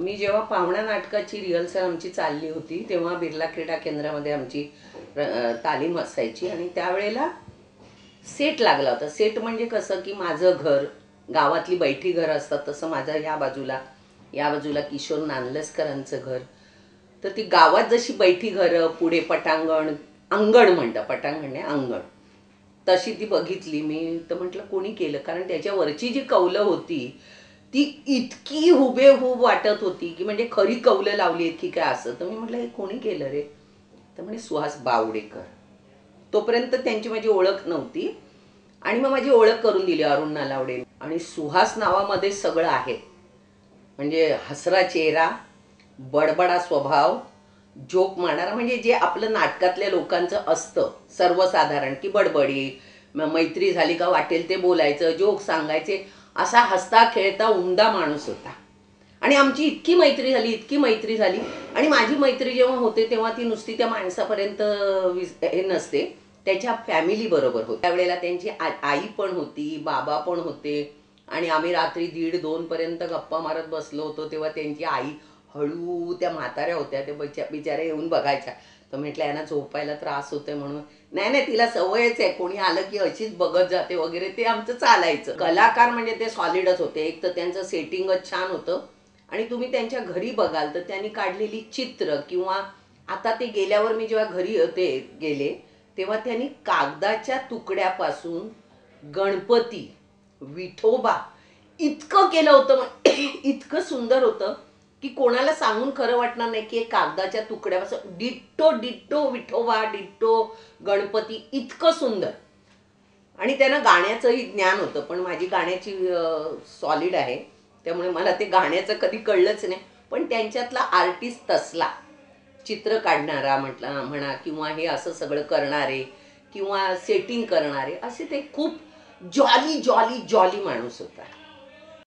मी जेव्हा पाहुणा नाटकाची रिहर्सल आमची चालली होती तेव्हा बिर्ला क्रीडा केंद्रामध्ये आमची तालीम असायची आणि त्यावेळेला सेट लागला होता. सेट म्हणजे कसं की माझं घर, गावातली बैठी घरं असतात तसं माझं या बाजूला किशोर नानलसकरांचं घर. तर ती गावात जशी बैठी घरं, पुढे पटांगण, अंगण म्हणतं, पटांगण नाही अंगण, तशी ती बघितली मी. तर म्हटलं कोणी केलं, कारण त्याच्यावरची जी कौलं होती ती इतकी हुबेहूब वाटत होती की म्हणजे खरी कौलं लावली आहेत की काय असं. तर मी म्हटलं हे कोणी केलं रे. तर म्हणे सुहास बावडेकर. तोपर्यंत त्यांची माझी ओळख नव्हती आणि मग माझी ओळख करून दिली अरुण नालावडे. आणि सुहास नावामध्ये सगळं आहे, म्हणजे हसरा चेहरा, बडबडा स्वभाव, जोक मारणारा, म्हणजे जे आपलं नाटकातल्या लोकांचं असतं सर्वसाधारण की बडबडी, मैत्री झाली का वाटेल ते बोलायचं, जोक सांगायचे, असा हसता खेळता उमदा माणूस होता. आणि आमची इतकी मैत्री झाली आणि माझी मैत्री जेव्हा होते तेव्हा ती नुसती त्या माणसापर्यंत हे नसते, त्याच्या फॅमिली बरोबर होती. त्यावेळेला त्यांची आई पण होती, बाबा पण होते आणि आम्ही रात्री 1:30-2 पर्यंत गप्पा मारत बसलो होतो. तेव्हा त्यांची आई हळू, त्या म्हाताऱ्या होत्या, त्या बिचाऱ्या येऊन बघायच्या. तर म्हटलं यांना झोपायला त्रास होतोय म्हणून. नाही तिला सवयच आहे, कोणी आलं की अशीच बघत जाते वगैरे, ते आमचं चालायचं. कलाकार म्हणजे ते सॉलिडच होते. एक तर त्यांचं सेटिंगच छान होतं आणि तुम्ही त्यांच्या घरी बघाल तर त्यांनी काढलेली चित्र, किंवा आता ते गेल्यावर मी जेव्हा घरी गेले तेव्हा त्यांनी कागदाच्या तुकड्यापासून गणपती, विठोबा इतकं केलं होतं, इतकं सुंदर होतं की कोणाला सांगून खरं वाटणार नाही की एक कागदाच्या तुकड्यापासून ditto ditto Vithoba, ditto Ganpati, इतकं सुंदर. आणि त्यांना गाण्याचंही ज्ञान होतं, पण माझी गाण्याची सॉलिड आहे त्यामुळे मला ते गाण्याचं कधी कळलंच नाही. पण त्यांच्यातला आर्टिस्ट तसला, चित्र काढणारा म्हणा किंवा हे असं सगळं करणारे किंवा सेटिंग करणारे, असे ते खूप जॉली माणूस होता.